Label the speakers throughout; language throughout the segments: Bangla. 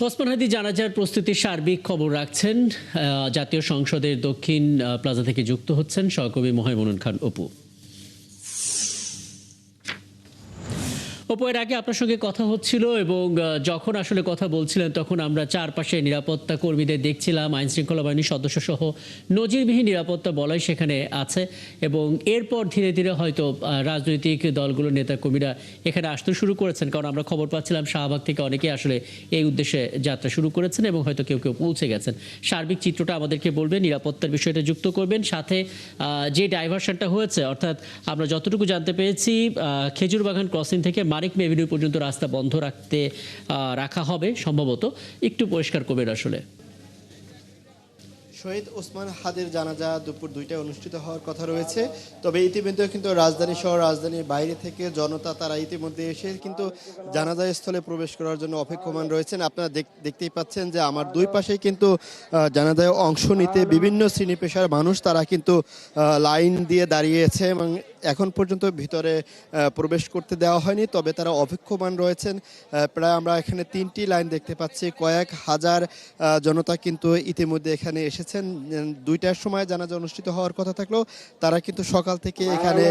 Speaker 1: ওসমান হাদি জানাজার প্রস্তুতির সার্বিক খবর রাখছেন। জাতীয় সংসদের দক্ষিণ প্লাজা থেকে যুক্ত হচ্ছেন সহকবি মোহাইমুনুল খান অপু। এর আগে আপনার সঙ্গে কথা হচ্ছিল এবং যখন আসলে কথা বলছিলেন তখন আমরা চারপাশে নিরাপত্তা কর্মীদের দেখছিলাম, আইন শৃঙ্খলা বাহিনীর সদস্য সহ নজিরবিহীন নিরাপত্তা বলয় সেখানে আছে এবং এরপর ধীরে ধীরে হয়তো রাজনৈতিক দলগুলোর নেতাকর্মীরা এখানে আসতে শুরু করেছেন, কারণ আমরা খবর পাচ্ছিলাম শাহবাগ থেকে অনেকেই আসলে এই উদ্দেশ্যে যাত্রা শুরু করেছেন এবং হয়তো কেউ কেউ পৌঁছে গেছেন। সার্বিক চিত্রটা আমাদেরকে বলবেন, নিরাপত্তার বিষয়টা যুক্ত করবেন, সাথে যে ডাইভারশনটা হয়েছে, অর্থাৎ আমরা যতটুকু জানতে পেরেছি খেজুরবাগান ক্রসিং থেকে মানিক মে এভিনিউ পর্যন্ত রাস্তা বন্ধ রাখা হবে সম্ভবত। একটু পরিষ্কার করবেন আসলে।
Speaker 2: শহীদ ওসমান হাদির জানাজা দুপুর 2টায় অনুষ্ঠিত হওয়ার কথা রয়েছে, তবে ইতিমধ্যে কিন্তু রাজধানী সহ রাজধানীর বাইরে থেকে জনতা তারা ইতিমধ্যে এসে কিন্তু জানাজা স্থলে প্রবেশ করার জন্য অপেক্ষমান রয়েছেন। আপনারা দেখতেই পাচ্ছেন যে আমার দুই পাশেই কিন্তু জানাজায় অংশ নিতে বিভিন্ন শ্রেণী পেশার মানুষ তারা কিন্তু লাইন দিয়ে দাঁড়িয়েছে এবং এখন পর্যন্ত ভিতরে প্রবেশ করতে দেওয়া হয়নি, তবে তারা অপেক্ষমান রয়েছেন। প্রায় আমরা এখানে 3টি লাইন দেখতে পাচ্ছি, কয়েক হাজার জনতা কিন্তু ইতিমধ্যে এখানে এসেছেন। 2টার সময় জানাজা অনুষ্ঠিত হওয়ার কথা থাকলেও তারা কিন্তু সকাল থেকে এখানে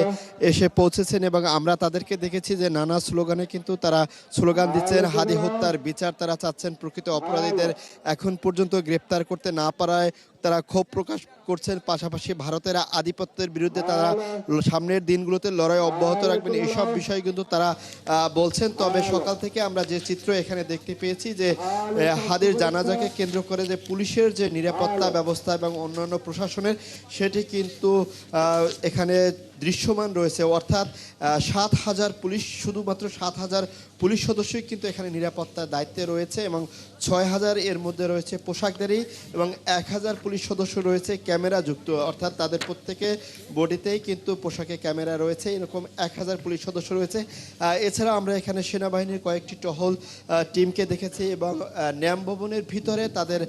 Speaker 2: এসে পৌঁছেছেন এবং আমরা তাদেরকে দেখেছি যে নানা স্লোগানে কিন্তু তারা স্লোগান দিচ্ছেন। হাদি হত্যার বিচার তারা চাচ্ছেন, প্রকৃত অপরাধীদের এখন পর্যন্ত গ্রেপ্তার করতে না পারায় তারা ক্ষোভ প্রকাশ করছেন। পাশাপাশি ভারতের আধিপত্যের বিরুদ্ধে তারা সামনের দিনগুলোতে লড়াই অব্যাহত রাখবেন, এইসব বিষয় কিন্তু তারা বলছেন। তবে সকাল থেকে আমরা যে চিত্র এখানে দেখতে পেয়েছি যে হাদির জানাজাকে কেন্দ্র করে যে পুলিশের যে নিরাপত্তা ব্যবস্থা এবং অন্যান্য প্রশাসনের, সেটি কিন্তু এখানে দৃশ্যমান রয়েছে। অর্থাৎ 7,000 পুলিশ, শুধুমাত্র 7,000 পুলিশ সদস্যই কিন্তু এখানে নিরাপত্তার দায়িত্বে রয়েছে এবং 6,000 এর মধ্যে রয়েছে পোশাকধারী এবং 1,000 পুলিশ সদস্য রয়েছে ক্যামেরা যুক্ত, অর্থাৎ তাদের প্রত্যেকে বডিতেই কিন্তু পোশাকে ক্যামেরা রয়েছে। এরকম 1,000 পুলিশ সদস্য রয়েছে। এছাড়া আমরা এখানে সেনাবাহিনীর কয়েকটি টহল টিমকে দেখেছি এবং ন্যাম ভবনের ভিতরে তাদের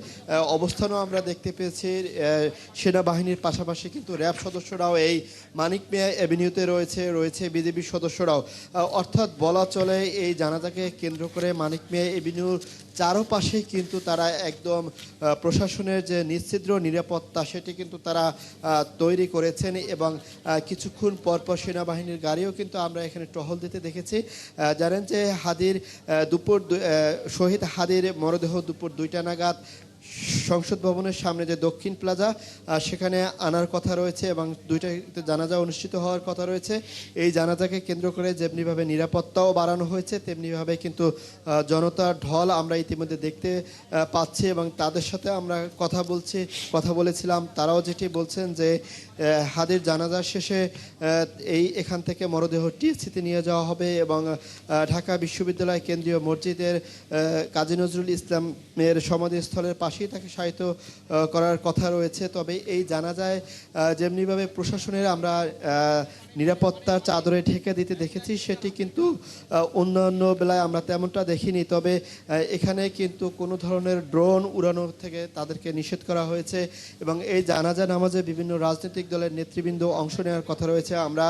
Speaker 2: অবস্থানও আমরা দেখতে পেয়েছি। সেনাবাহিনীর পাশাপাশি কিন্তু র্যাব সদস্যরাও এই মানিক মিয়া এভিনিউতে রয়েছে বিজেপির সদস্যরাও। অর্থাৎ বলা চলে এই জানাজাকে কেন্দ্র করে মানিক মিয়া এভিনিউর চারপাশেই কিন্তু তারা একদম প্রশাসনের যে নিশ্চিদ্র নিরাপত্তা সেটি কিন্তু তারা তৈরি করেছেন এবং কিছুক্ষণ পরপর সেনাবাহিনীর গাড়িও কিন্তু আমরা এখানে টহল দিতে দেখেছি। জানেন যে শহীদ হাদির মরদেহ দুপুর 2টা নাগাদ সংসদ ভবনের সামনে যে দক্ষিণ প্লাজা সেখানে আনার কথা রয়েছে এবং 2টাতে জানাজা অনুষ্ঠিত হওয়ার কথা রয়েছে। এই জানাজাকে কেন্দ্র করে যেমনিভাবে নিরাপত্তাও বাড়ানো হয়েছে, তেমনিভাবে কিন্তু জনতার ঢল আমরা ইতিমধ্যে দেখতে পাচ্ছি এবং তাদের সাথে আমরা কথা বলেছিলাম। তারাও যেটি বলছেন যে হাদির জানাজা শেষে এখান থেকে মরদেহ টিএসসিতে নিয়ে যাওয়া হবে এবং ঢাকা বিশ্ববিদ্যালয় কেন্দ্রীয় মসজিদের কাজী নজরুল ইসলামের সমাধিস্থলের পাশেই তাকে শায়িত করার কথা রয়েছে। তবে এই জানাজায় যেমনিভাবে প্রশাসনের আমরা নিরাপত্তার চাদরে ঢেকে দিতে দেখেছি, সেটি কিন্তু অন্যান্য বেলায় আমরা তেমনটা দেখিনি। তবে এখানে কিন্তু কোনো ধরনের ড্রোন উড়ানোর থেকে তাদেরকে নিষেধ করা হয়েছে এবং এই জানাজা নামাজে বিভিন্ন রাজনৈতিক দলের নেতৃবৃন্দ অংশ নেওয়ার কথা রয়েছে। আমরা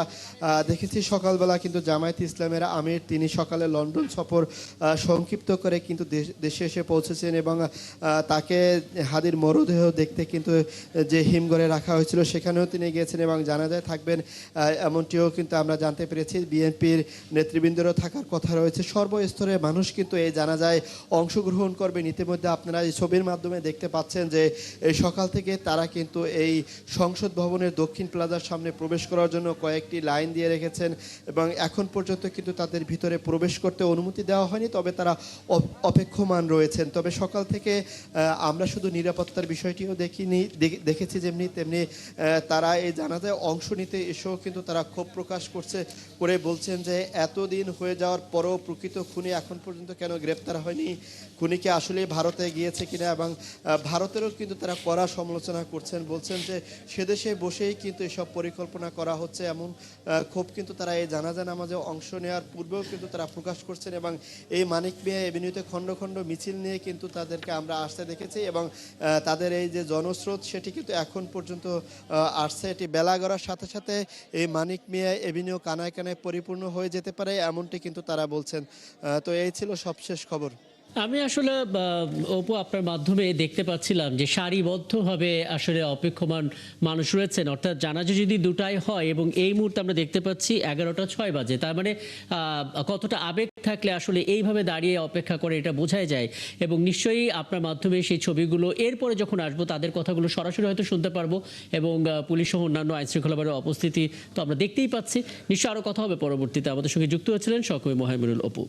Speaker 2: দেখেছি সকালবেলা কিন্তু জামায়াতে ইসলামের আমির তিনি সকালে লন্ডন সফর সংক্ষিপ্ত করে কিন্তু দেশে এসে পৌঁছেছেন এবং তাকে হাদির মরদেহ দেখতে কিন্তু যে হিমঘরে রাখা হয়েছিল সেখানেও তিনি গিয়েছেন এবং জানাজায় থাকবেন এমনটিও কিন্তু আমরা জানতে পেরেছি। বিএনপির নেতৃবৃন্দেরও থাকার কথা রয়েছে। সর্বস্তরের মানুষ কিন্তু এই জানাজায় অংশগ্রহণ করবেন। ইতিমধ্যে আপনারা এই ছবির মাধ্যমে দেখতে পাচ্ছেন যে এই সকাল থেকে তারা কিন্তু এই সংসদ ভবনের দক্ষিণ প্লাজার সামনে প্রবেশ করার জন্য কয়েকটি লাইন দিয়ে রেখেছেন এবং এখন পর্যন্ত কিন্তু তাদের ভিতরে প্রবেশ করতে অনুমতি দেওয়া হয়নি, তবে তারা অপেক্ষমান রয়েছেন। তবে সকাল থেকে আমরা শুধু নিরাপত্তার বিষয়টিও দেখেছি তেমনি তারা এই জানাজায় অংশ নিতে এসেও কিন্তু তারা ক্ষোভ প্রকাশ করে বলছেন যে এতদিন হয়ে যাওয়ার পরও প্রকৃত খুনি এখন পর্যন্ত কেন গ্রেপ্তার হয়নি, খুনি কি আসলে ভারতে গিয়েছে কিনা এবং ভারতেরও কিন্তু তারা কড়া সমালোচনা করছেন। বলছেন যে সেদেশে বসেই কিন্তু এসব পরিকল্পনা করা হচ্ছে, এমন ক্ষোভ কিন্তু তারা এই জানাজা নামাজে অংশ নেওয়ার পূর্বেও কিন্তু তারা প্রকাশ করছেন এবং এই মানিক মিয়া এভিনিউতে খণ্ড খণ্ড মিছিল নিয়ে কিন্তু তাদেরকে আমরা আসতে দেখেছি এবং তাদের এই যে জনস্রোত সেটি কিন্তু এখন পর্যন্ত আসছে। এটি বেলা গড়ার সাথে সাথে এই মানিক মিয়া এভিনিউ কানায় কানায় পরিপূর্ণ হয়ে যেতে পারে এমনটি কিন্তু তারা বলছেন। তো এই ছিল সবশেষ খবর।
Speaker 1: আমি আসলে অপু আপনার মাধ্যমে দেখতে পাচ্ছিলাম যে সারিবদ্ধভাবে আসলে অপেক্ষমান মানুষ রয়েছেন, অর্থাৎ জানাজা যদি দুটাই হয় এবং এই মুহূর্তে আমরা দেখতে পাচ্ছি 11টা 6 বাজে, তার মানে কতটা আবেগ থাকলে আসলে এইভাবে দাঁড়িয়ে অপেক্ষা করে এটা বোঝাই যায়। এবং নিশ্চয়ই আপনার মাধ্যমে সেই ছবিগুলো এরপরে যখন আসবো তাদের কথাগুলো সরাসরি হয়তো শুনতে পারবো, এবং পুলিশ সহ অন্যান্য আইনশৃঙ্খলা বাহিনীর উপস্থিতি তো আমরা দেখতেই পাচ্ছি। নিশ্চয়ই আরও কথা হবে পরবর্তীতে। আমাদের সঙ্গে যুক্ত হয়েছিলেন সহকর্মী মোহাম্মদুল অপু।